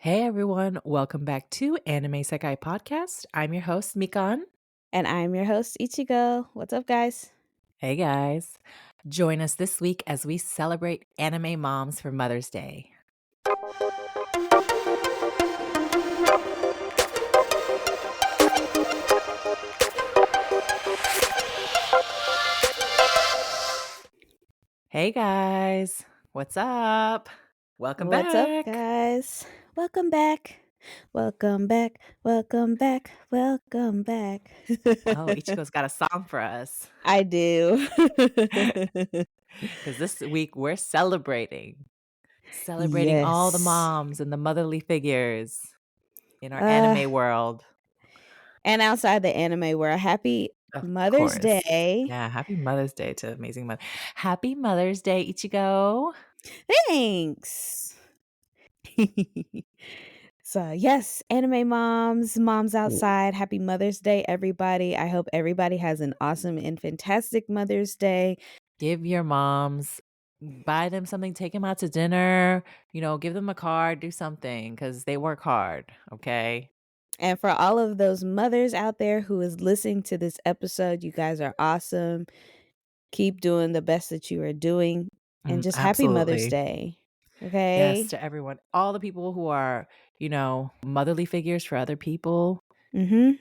Hey everyone, welcome back to Anime Sekai Podcast. I'm your host, Mikan. And I'm your host, Ichigo. What's up, guys? Hey guys. Join us this week as we celebrate anime moms for Mother's Day. Hey guys, what's up? Welcome What's up, back. guys? Welcome back. Welcome back. Welcome back. Welcome back. Oh, Ichigo's got a song for us I do. because this week we're celebrating all the Yes. moms and the motherly figures in our Uh, anime world. and outside the anime world, happy Of Mother's course. Day. Yeah, happy Mother's Day to Amazing Mother. Happy Mother's Day, Ichigo. Thanks. So, yes, anime moms outside. Happy Mother's Day, everybody. I hope everybody has an awesome and fantastic Mother's Day. Give your moms, buy them something, take them out to dinner, give them a card, do something because they work hard, okay? And for all of those mothers out there who is listening to this episode, you guys are awesome. Keep doing the best that you are doing. And just happy Mother's Absolutely. Day. Yes, Okay? to everyone. All the people who are, motherly figures for other people. Mhm.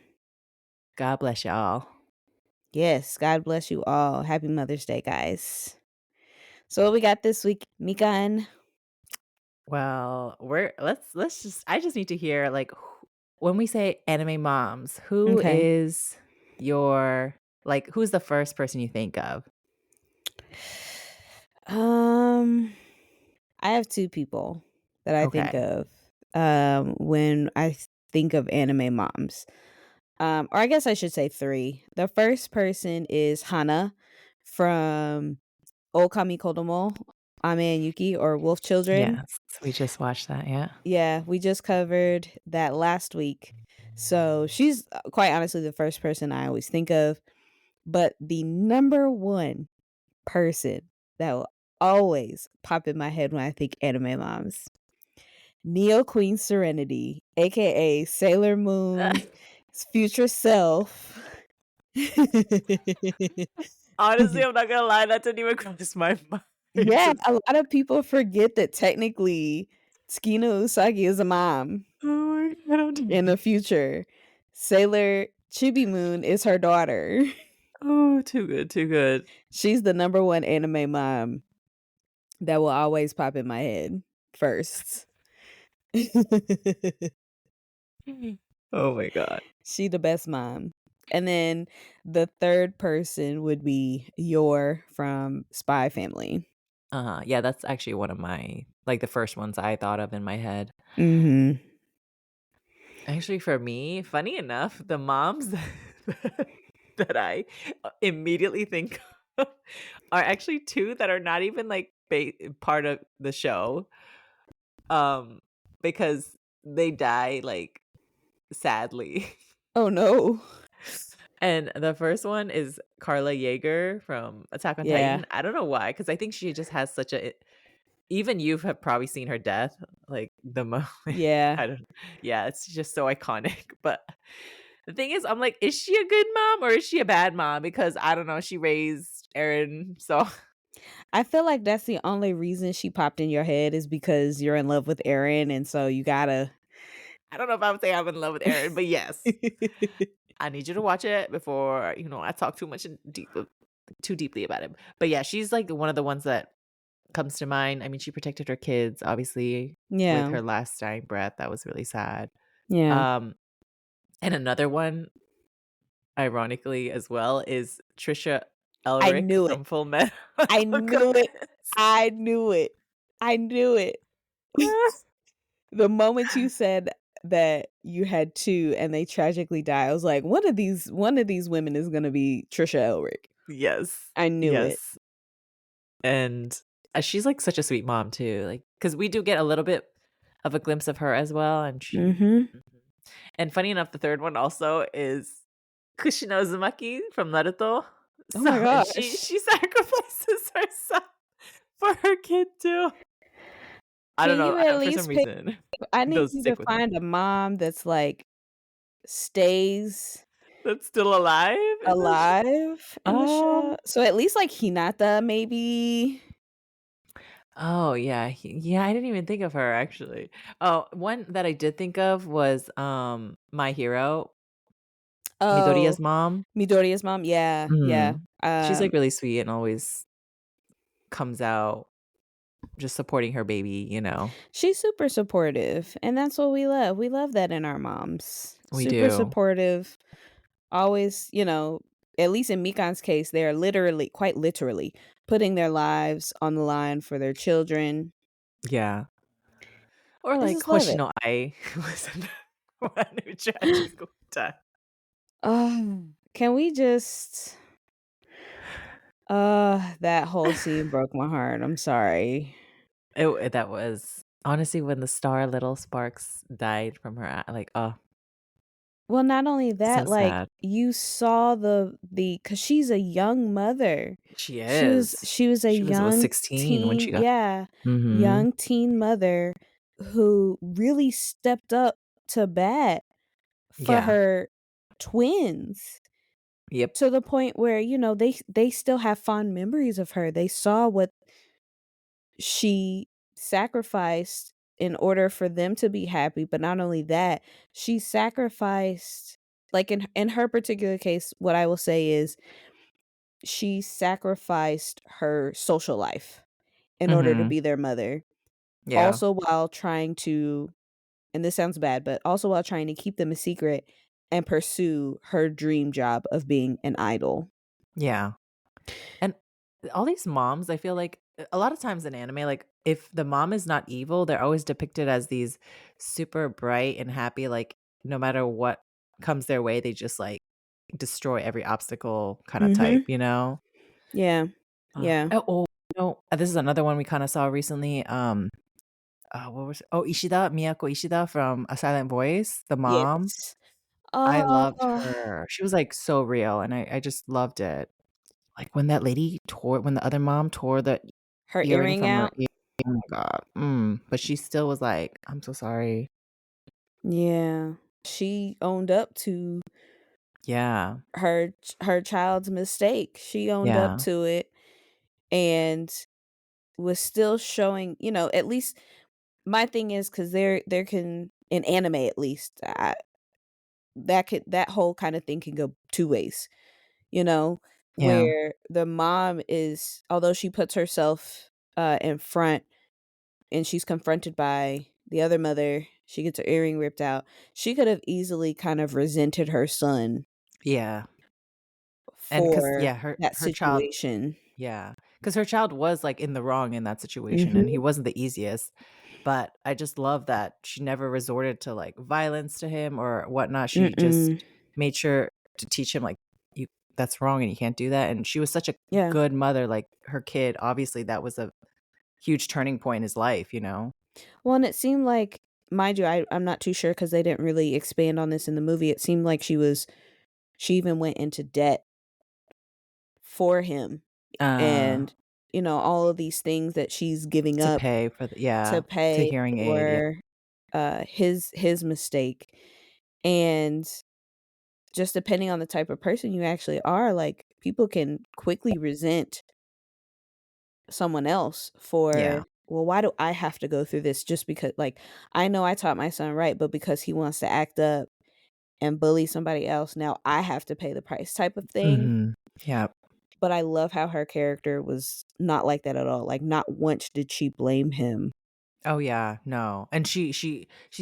God bless y'all. Yes, God bless you all. Happy Mother's Day, guys. So what we got this week, Mikan? Well, let's just I just need to hear when we say anime moms, who Okay. is your who's the first person you think of? Um I have two people that I think Okay. of when I think of anime moms. Or I guess I should say three. The first person is Hana from Okami Kodomo, Ame and Yuki, or Wolf Children. Yes, we just watched that, yeah. Yeah, we just covered that last week. So she's quite honestly the first person I always think of. But the number one person that will always pop in my head when I think anime moms, Neo Queen Serenity, aka Sailor Moon's future self. Honestly, I'm not gonna lie, that didn't even cross my mind. Yeah, a lot of people forget that technically Tsukino Usagi is a mom Oh my god, in the future. Sailor Chibi Moon is her daughter. oh, too good, too good. She's the number one anime mom that will always pop in my head first. Oh my god. She the best mom. And then the third person would be Yor from Spy Family. Yeah, that's actually one of my the first ones I thought of in my head. Mhm. Actually, for me, funny enough, the moms that I immediately think of are actually two that are not even part of the show. Um, because they die sadly. Oh no. And the first one is Carla Yeager from Attack on Yeah. Titan. I don't know why, because I think she just has such a even you have probably seen her death, the moment Yeah. I don't yeah, it's just so iconic, but the thing is, I'm like, is she a good mom or is she a bad mom? Because I don't know, she raised Aaron, so I feel like that's the only reason she popped in your head is because you're in love with Aaron, and so you gotta. I don't know if I would say I'm in love with Aaron, but yes. I need you to watch it before, I talk too deeply about it. But yeah, she's one of the ones that comes to mind. I mean, she protected her kids, obviously, with Yeah. her last dying breath. That was really sad. Yeah. Um, and another one, ironically as well, is Trisha I Elric knew it. from Full Metal I knew it. Alchemist. I knew it. I knew it. The moment you said that you had two and they tragically die, I was like, one of these women is gonna be Trisha Elric. Yes, I knew it. yes, and she's such a sweet mom too. Because we do get a little bit of a glimpse of her as well, and she. Mhm. Mhm. And funny enough, the third one also is Kushina Uzumaki from Naruto. Oh my And gosh. she sacrifices herself for her kid too. I don't Can know, you at for some least pick reason, I need those you to stick with me. find a mom that's, like, stays That's still alive in the sh alive in the show. So at least, like, Hinata, maybe? Oh, yeah, yeah, I didn't even think of her, actually. Oh, one that I did think of was, My Hero, Oh, Midoriya's mom. Midoriya's mom? Yeah, yeah. Mhm. She's, like, really sweet and always comes out just supporting her baby, you know? She's super supportive, and that's what we love. We love that in our moms. We Super do. supportive, always, at least in Mikan's case, they're literally, quite literally, putting their lives on the line for their children. Yeah. Or, I like, just love Hoshi it. no Ai was one who tragically died. Can we just that whole scene broke my heart. I'm sorry. That was honestly, when the star Little Sparks died from her like, oh, Well, not only so that, like, sad. you saw cause she's a young mother. She She was is. she was a She was, what, young 16 when teen she got yeah, Mhm. young teen mother who really stepped up to bat for Yeah. her twins, Yep. to the point where, they still have fond memories of her. They saw what she sacrificed in order for them to be happy, but not only that, she sacrificed, like, in her particular case, what I will say is she sacrificed her social life in order to Mhm. be their mother, Yeah. also while trying to, and this sounds bad, but also while trying to keep them a secret and pursue her dream job of being an idol. Yeah. And all these moms, I feel like a lot of times in anime, like, if the mom is not evil, they're always depicted as these super bright and happy, like, no matter what comes their way, they just, like, destroy every obstacle kinda type, Mhm. you know? Yeah. Yeah. This is another one we kinda saw recently, what was Miyako Ishida from A Silent Voice, the mom. Yes. I loved Oh, her. She was, like, so real, and I just loved it. Like, when that lady tore when the other mom tore the her earring earring from her out? ear, oh my god, but she still was like, "I'm so sorry." Yeah. She owned up to Yeah, her child's mistake. She owned up yeah, to it and was still showing, at least my thing is, because there can, in anime at least, that whole kind of thing can go 2 ways, you know, yeah, where the mom is, although she puts herself, in front and she's confronted by the other mother, she gets her earring ripped out, she could have easily kind of resented her son yeah, and 'cause for yeah, that her child situation. yeah, because her child was, like, in the wrong in that situation, and he Mhm, wasn't the easiest, but I just love that she never resorted to, like, violence to him or whatnot. She mm-mm. just made sure to teach him, like, "You that's wrong, and you can't do that," and she was such a Yeah. good mother, like, her kid, obviously, that was a huge turning point in his life, you know? Well, and it seemed like, mind you, I'm not too sure because they didn't really expand on this in the movie, it seemed like she even went into debt for him, Uh, and, all of these things that she's giving to up pay for the to yeah, to pay hearing aid, yeah. for, his mistake, and just depending on the type of person you actually are, like, people can quickly resent someone else Yeah. for, "Well, why do I have to go through this just because," like, "I know I taught my son right, but because he wants to act up and bully somebody else, now I have to pay the price," type of thing. Mhm. Yep. But I love how her character was not like that at all, like, not once did she blame him. Oh, yeah, no, and she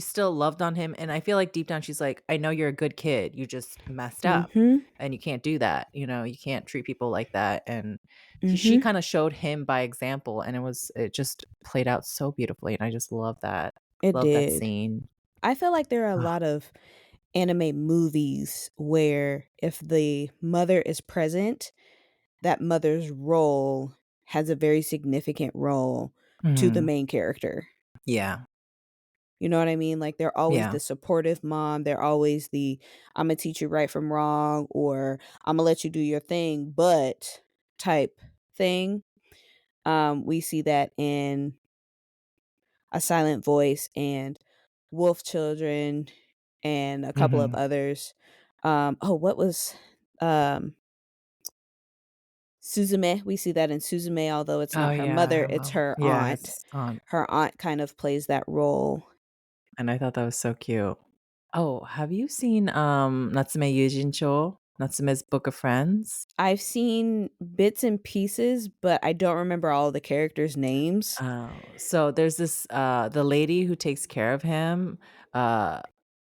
still loved on him, and I feel like deep down she's like, "I know you're a good kid, you just messed up, Mhm, and you can't do that, you know, you can't treat people like that," and she mhm, kinda showed him by example, and it just played out so beautifully, and I just love that. it Love that did. scene. I feel like there are a Ugh, lot of anime movies where if the mother is present, that mother's role has a very significant role to the mhm. main character. Yeah, You know what I mean? Like, they're always yeah, the supportive mom, they're always the, "Imma teach you right from wrong," or, "Imma let you do your thing, but," type thing. We see that in A Silent Voice and Wolf Children and a couple of Mhm. others. What was um Suzume? We see that in Suzume, although it's Oh, not her yeah, mother, I it's love her yeah, aunt. it's on Her aunt kind of plays that role. and I thought that was so cute. Oh, have you seen, Natsume Yuujincho? Natsume's Book of Friends? I've seen bits and pieces, but I don't remember all the characters' names. Oh, so there's this, the lady who takes care of him, uh,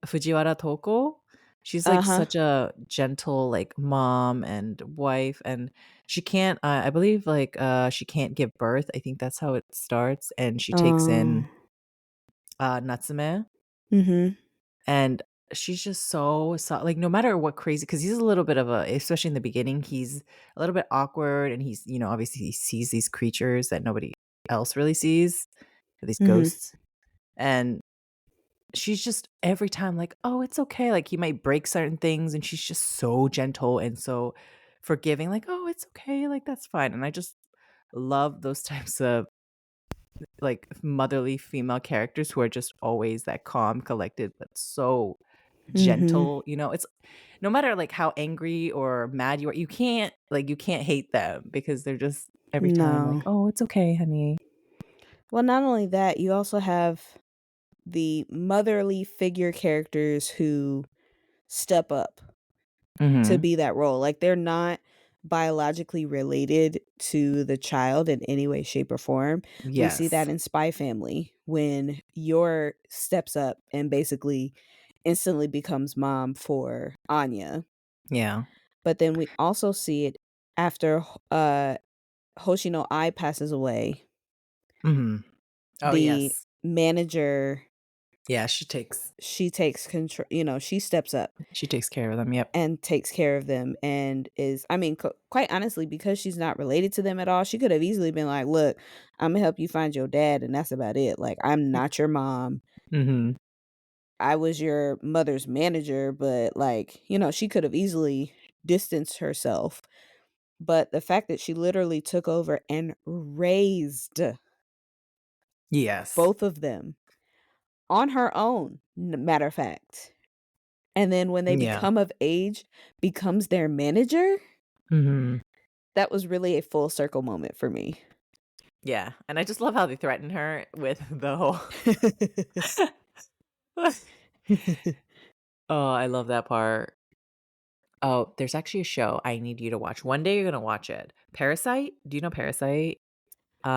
Fujiwara Toko. She's, like, Uh-huh. such a gentle, like, mom and wife, and she can't, I believe, like, she can't give birth. I think that's how it starts, and she takes Um, in, Natsume, mhm, and she's just like, no matter what crazy, because he's a little bit of a, especially in the beginning, he's a little bit awkward, and he's, obviously he sees these creatures that nobody else really sees, these mhm, ghosts, and she's just every time like, "Oh, it's okay." Like, he might break certain things, and she's just so gentle and so forgiving, like, "Oh, it's okay, like, that's fine." And I just love those types of, like, motherly female characters who are just always that calm, collected, but so mhm. gentle, it's no matter, like, how angry or mad you can't hate them because they're just every time like, No. "Oh, it's okay, honey." Well, not only that, you also have the motherly figure characters who step up to Mhm. be that role. Like, they're not biologically related to the child in any way, shape, or form. We see that Yes. in Spy Family when Yor steps up and basically instantly becomes mom for Anya. Yeah. But then we also see it after Hoshino Ai passes away. Mhm. Oh, The yes. manager, Yeah, she takes she takes control, she steps up She takes care of them, yep. and takes care of them and is, I mean, quite honestly, because she's not related to them at all, she could have easily been like, "Look, I'm gonna help you find your dad, and that's about it. Like, I'm not your mom. Mhm. I was your mother's manager," but like, she could have easily distanced herself. But the fact that she literally took over and raised Yes. both of them on her own, matter of fact. And then when they Yeah. become of age, becomes their manager, Mhm. that was really a full circle moment for me. Yeah, and I just love how they threaten her with the whole Oh, I love that part. Oh, there's actually a show I need you to watch. One day you're gonna watch it. Parasite? Do you know Parasite?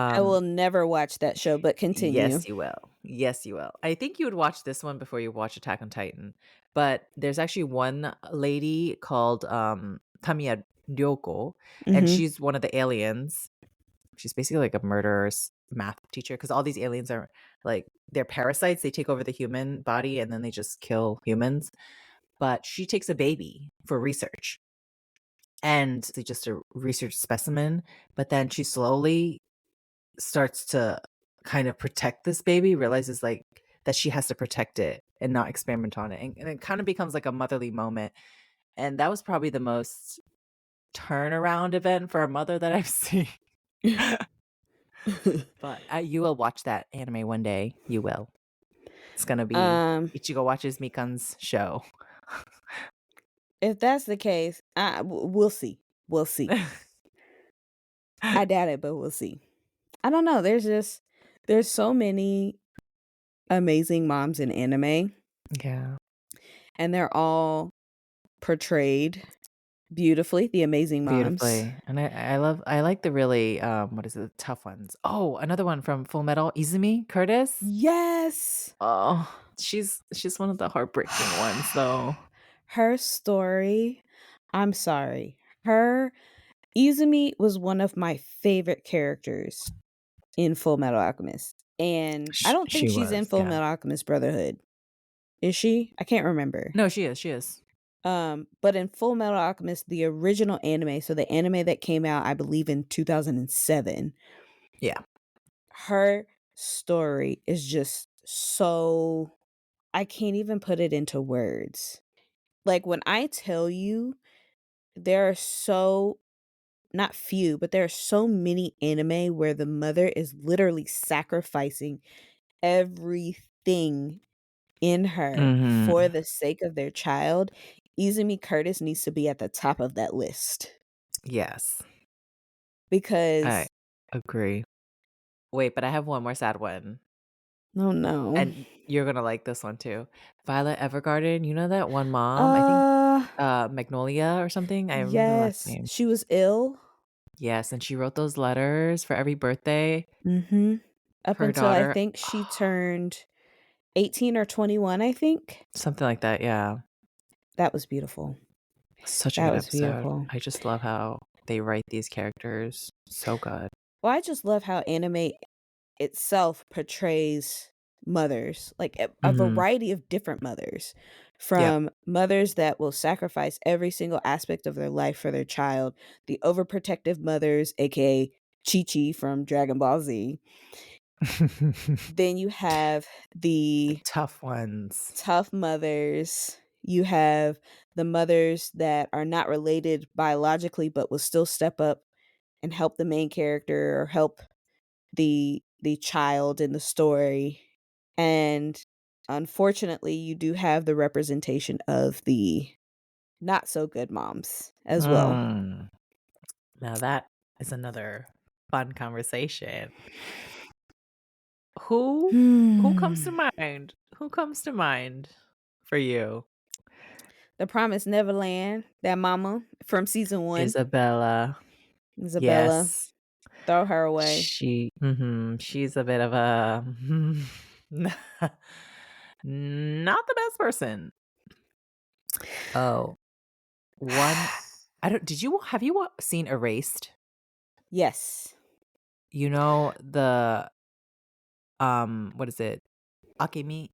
I Um, will never watch that show, but continue. yes, you will. Yes, you will. I think you would watch this one before you watch Attack on Titan. But there's actually one lady called, Tamiya Ryoko, and Mhm. she's one of the aliens. She's basically like a murderous math teacher because all these aliens are like they're parasites. They take over the human body and then they just kill humans. But she takes a baby for research and they just a research specimen. But then she slowly starts to kind of protect this baby, realizes like that she has to protect it and not experiment on it. And it kind of becomes like a motherly moment. And that was probably the most turnaround event for a mother that I've seen. But, you will watch that anime one day, you will. It's gonna be Um, Ichigo watches Mikan's show. if that's the case, we'll see. We'll see. I doubt it, but we'll see. I don't know. There's so many amazing moms in anime, Yeah, and they're all portrayed beautifully. The amazing moms. beautifully, and I like the really, what is it, tough ones. Oh, another one from Full Metal, Izumi Curtis. Yes. Oh, she's one of the heartbreaking ones, though. Her story, I'm sorry. Her Izumi was one of my favorite characters in Full Metal Alchemist. And I don't think She she's in was, Full yeah. Metal Alchemist Brotherhood. Is she? I can't remember. No, she is. But in Full Metal Alchemist, the original anime, so the anime that came out, I believe in 2007, Yeah. her story is just so, I can't even put it into words. Like when I tell you there are so not few, but there are so many anime where the mother is literally sacrificing everything in her for Mhm. the sake of their child, Izumi Curtis needs to be at the top of that list Yes, I because agree. Wait, but I have one more sad one, oh no. and you're gonna like this one too. Violet Evergarden, you know that one mom? I think, Uh Magnolia or something? I remember the last yes, name. she was ill. Yes, and she wrote those letters for every birthday Mhm. Up for her until I daughter. think she turned 18 or 21, I think. Something like that, yeah. That was beautiful. Such a That good was episode. beautiful. I just love how they write these characters so good. Well, I just love how anime itself portrays mothers, like a Mhm. variety of different mothers, Yep. from mothers that will sacrifice every single aspect of their life for their child, the overprotective mothers, aka Chi Chi from Dragon Ball Z. Then you have The the tough ones. tough mothers. You have the mothers that are not related biologically but will still step up and help the main character or help the child in the story. And unfortunately, you do have the representation of the not so good moms as well. Mm. Now that is another fun conversation. Who who comes to Hmm. mind? Who comes to mind for you? The Promised Neverland, that mama from season 1, Isabella. Isabella, Yes. throw her away. She's a bit of a not the best person. Oh, one I don't did you have you seen Erased? Yes. You know what is it? Akemi?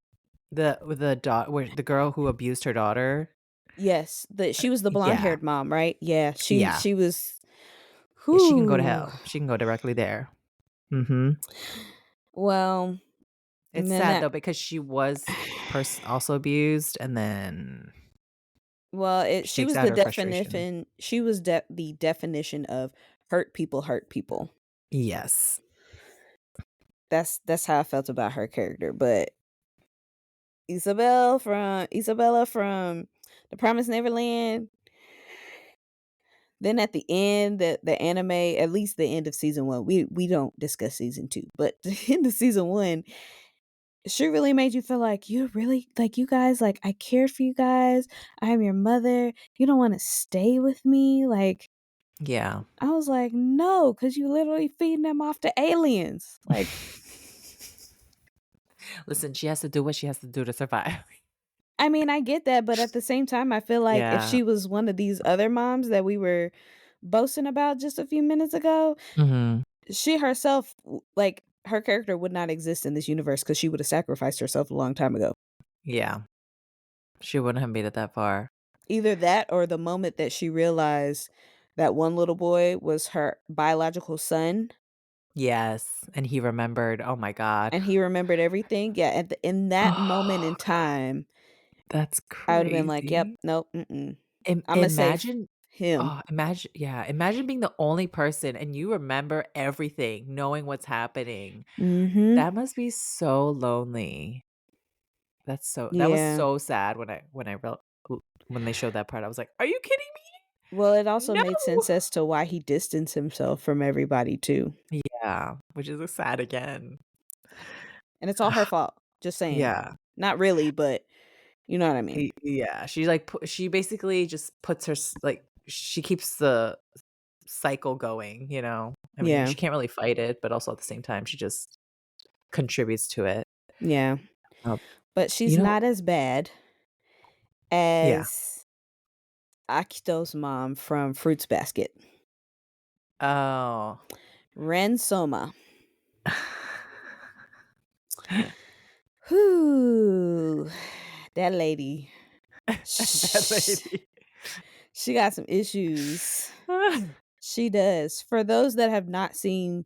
The dot where the girl who abused her daughter? Yes, she was the Yeah. blonde-haired mom, right? Yeah, she Yeah. she was Yeah, she can go to whew. hell. She can go directly there. Mhm. Well, and It's then sad that though because she was also abused, and then well, she she takes was out the her frustration. definition she was the definition of hurt people. Yes. That's how I felt about her character, but Isabella from The Promised Neverland, then at the end, the anime, at least the end of season 1, we don't discuss season 2, but the end of season 1, she really made you feel like, "You really like, you guys, like, I cared for you guys. I am your mother. You don't wanna stay with me?" Like, Yeah. I was like, "No, because you literally feeding them off to aliens." Like, Listen, she has to do what she has to do to survive. I mean, I get that, but at the same time, I feel like if Yeah. she was one of these other moms that we were boasting about just a few minutes ago, Mhm. she herself, like, her character would not exist in this universe because she would have sacrificed herself a long time ago. Yeah. She wouldn't have made it that far. Either that or the moment that she realized that one little boy was her biological son Yes, and he remembered, oh my god. and he remembered everything. Yeah, in that moment in Oh, time, that's I would have been like, "Yep, crazy. nope, mm-mm. Im Imma save imagine him." imagine being the only person and you remember everything, knowing what's happening. Mhm. That must be so lonely. That was Yeah. so sad when they showed that part. I was like, "Are you kidding Well, it also me? made No!" sense as to why he distanced himself from everybody too. Yeah, which is a sad again. And it's all her fault, just saying. Yeah. Not really, but you know what I mean. Yeah, she, like, she basically just puts like, she keeps the cycle going, you know? I mean, Yeah. she can't really fight it, but also at the same time, she just contributes to it. Yeah. Um, But you she's know not as bad Yeah. as Akito's mom from Fruits Basket. Oh. Ren Soma. Whoo. That lady. That lady. She got some issues. She does. For those that have not seen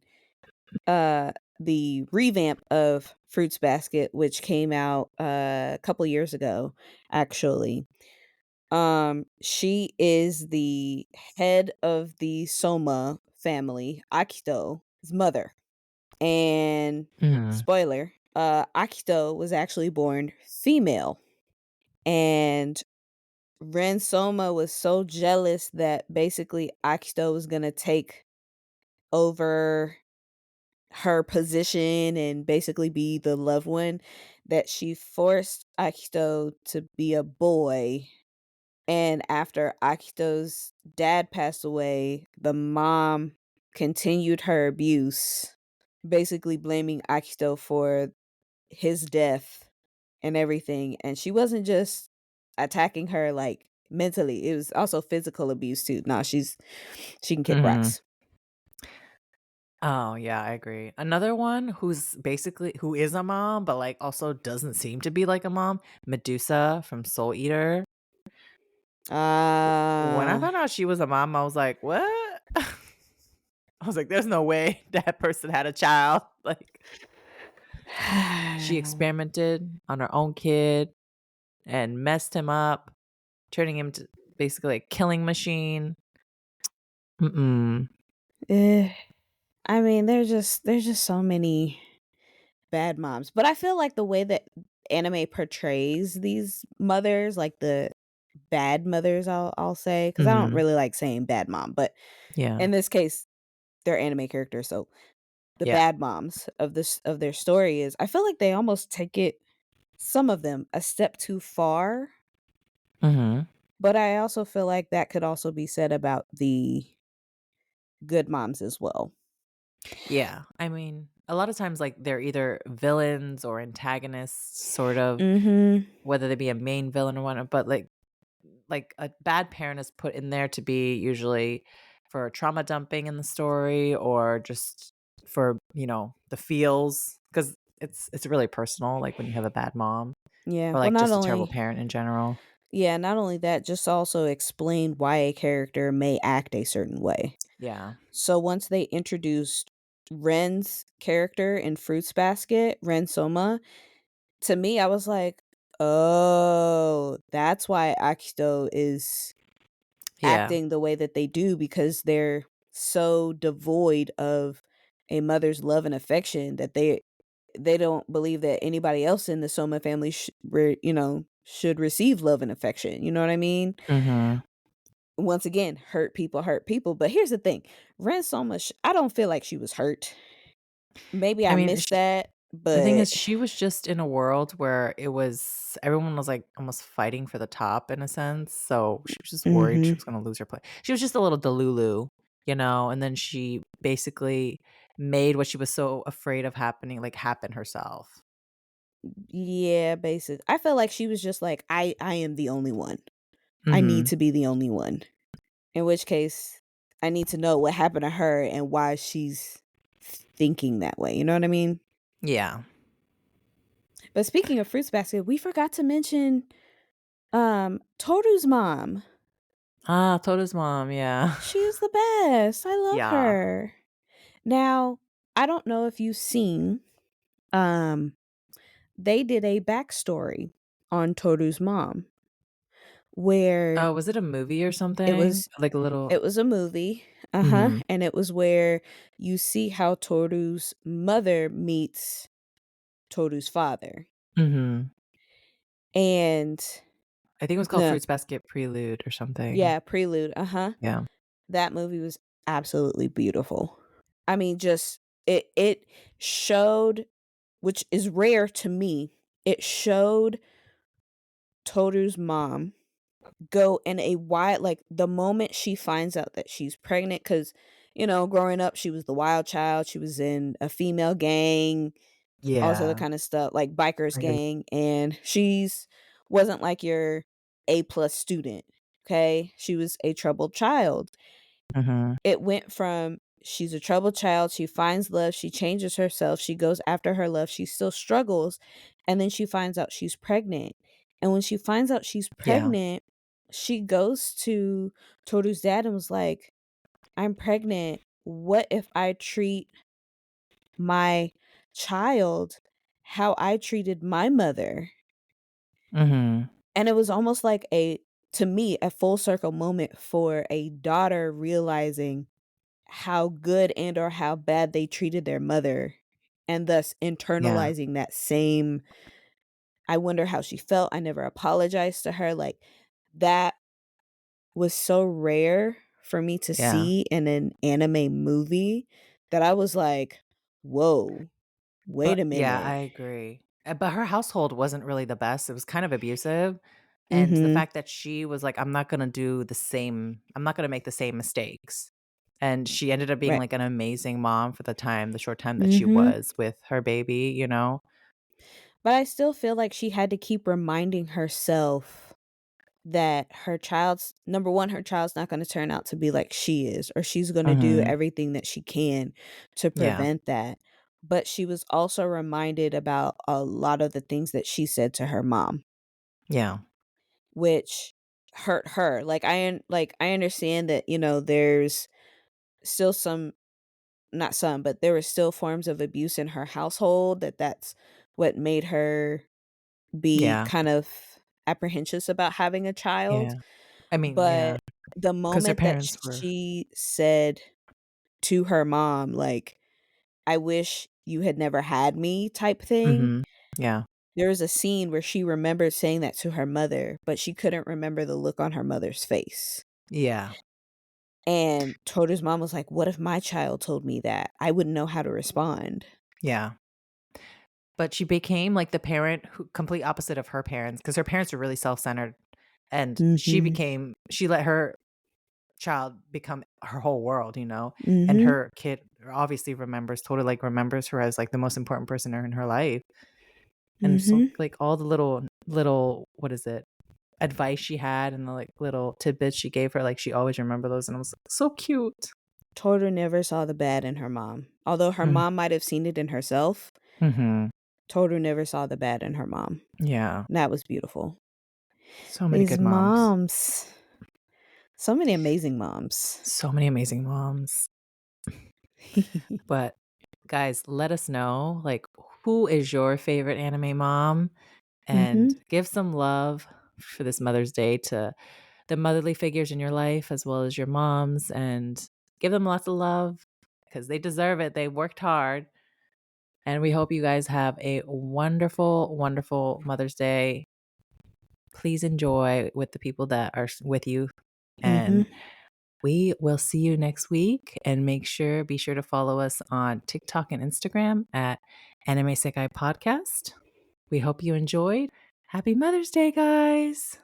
uh the revamp of Fruits Basket, which came out a couple years ago, actually. She is the head of the Soma family, Akito's mother. And Mhm. spoiler, Akito was actually born female, and Ren Soma was so jealous that basically Akito was gonna take over her position and basically be the loved one, that she forced Akito to be a boy. And after Akito's dad passed away, the mom continued her abuse, basically blaming Akito for his death and everything. And she wasn't just attacking her like mentally, it was also physical abuse too. Nah, she can kick Mhm. rocks. Oh, yeah, I agree. Another one who is a mom, but, like, also doesn't seem to be like a mom, Medusa from Soul Eater. When I Uh found out she was a mom, I was like, "What?" I was like, "There's no way that person had a child." Like, she experimented on her own kid and messed him up, turning him to basically a killing machine. Mm-mm. Eh, I mean, there's just so many bad moms, but I feel like the way that anime portrays these mothers, like the bad mothers, I'll say, because I don't Mhm. really like saying bad mom, but Yeah. in this case, they're anime characters, so the Yeah. bad moms of their story is, I feel like they almost take it, some of them, a step too far, Mhm. but I also feel like that could also be said about the good moms as well. Yeah. I mean, a lot of times, like, they're either villains or antagonists, sort of, Mhm. whether they be a main villain or whatnot, but, like, a bad parent is put in there to be usually for trauma dumping in the story or just for, the feels, because it's really personal, like, when you have a bad mom Yeah, or, well, like, not just a terrible only parent in general. yeah, not only that, just also explain why a character may act a certain way. Yeah. So once they introduced Ren's character in Fruits Basket, Ren Soma, to me, I was like, "Oh, that's why Akito is Yeah. acting the way that they do, because they're so devoid of a mother's love and affection that they don't believe that anybody else in the Soma family should receive love and affection." You know what I mean? Mhm. Once again, hurt people. But here's the thing, Ren Soma, I don't feel like she was hurt. Maybe I I mean, missed that, the thing but is she was just in a world where everyone was, like, almost fighting for the top in a sense, so she was just worried she Mhm. was gonna lose her place. She was just a little delulu, and then she basically made what she was so afraid of happening, like, happen herself. Yeah, basic. I feel like she was just like, I am the only one. I need Mhm. to be the only one. In which case, I need to know what happened to her and why she's thinking that way. You know what I mean? Yeah. But speaking of Fruits Basket, we forgot to mention Toru's mom. Ah, Toto's mom, yeah. She's the best. I love Yeah. her. Now, I don't know if you've seen, um, they did a backstory on Toru's mom where Oh, was it a movie or it something? was Like a little. it was a movie. Uh-huh. Mhm. And it was where you see how Toru's mother meets Toru's father. Mhm. And I think it was called the Fruits Basket Prelude or something. yeah, Prelude. Uh-huh. Yeah. That movie was absolutely beautiful. I mean, just it showed, which is rare to me, it showed Toru's mom go in a wide, like, the moment she finds out that she's pregnant, because growing up, she was the wild child, she was in a female gang, all this other Yeah. kind of stuff, like bikers I hear. gang, and she's wasn't like your A plus student. Okay, she was a troubled child. Mhm. It went from she's a troubled child, she finds love, she changes herself, she goes after her love, she still struggles, and then she finds out she's pregnant. And when she finds out she's Yeah. pregnant, she goes to Toru's dad and was like, "I'm pregnant. What if I treat my child how I treated my mother?" Mhm. And it was almost like to me, a full circle moment for a daughter realizing how good and or how bad they treated their mother. and thus Yeah. internalizing that same, "I wonder how she felt, I never apologized to her," like, that was so rare for me to Yeah. see in an anime movie that I was like, "Whoa, wait But a yeah, minute." I agree. But her household wasn't really the best. It was kind of abusive. And the Mhm. fact that she was like, I'm not gonna make the same mistakes. And she ended up being Right. like an amazing mom for the short time that she Mhm. was with her baby, you know? But I still feel like she had to keep reminding herself that her child's number 1, her child's not gonna turn out to be like she is, or she's gonna do Mhm. everything that she can to Yeah. prevent that. But she was also reminded about a lot of the things that she said to her mom, Yeah. which hurt her. I understand that, there's still some, not some, but there were still forms of abuse in her household, that's what made her be Yeah. kind of apprehensive about having a child. Yeah. I mean, yeah, But the because her moment that parents were she said to her mom, like, "I wish you had never had me," type thing, Mhm. Yeah. there was a scene where she remembered saying that to her mother, but she couldn't remember the look on her mother's face. Yeah. And Toru's mom was like, "What if my child told me that? I wouldn't know how to respond." Yeah. But she became, like, the parent who complete opposite of her parents, because her parents were really self-centered, and Mhm. she let her child become her whole world, you know? And Mhm. her kid obviously totally, like, remembers her as, like, the most important person in her life, and so, Mhm. like, all the little what is it? Advice she had and the, like, little tidbits she gave her, like, she always remember those, and it was, like, so cute. Toru never saw the bad in her mom. Although her Mm. mom might have seen it in herself, Mhm. Toru never saw the bad in her mom. Yeah. That was beautiful. So many These good moms. moms. So many amazing moms. So many amazing moms. But, guys, let us know, like, who is your favorite anime mom? And Mhm. give some love for this Mother's Day to the motherly figures in your life as well as your moms, and give them lots of love because they deserve it. They worked hard. And we hope you guys have a wonderful, wonderful Mother's Day. Please enjoy with the people that are with you. Mhm. And we will see you next week. And be sure to follow us on TikTok and Instagram at Anime Sekai Podcast. We hope you enjoyed. Happy Mother's Day, guys.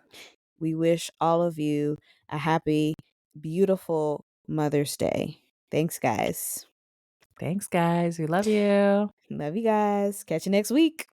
We wish all of you a happy, beautiful Mother's Day. Thanks, guys. Thanks, guys. We love you. Love you guys. Catch you next week.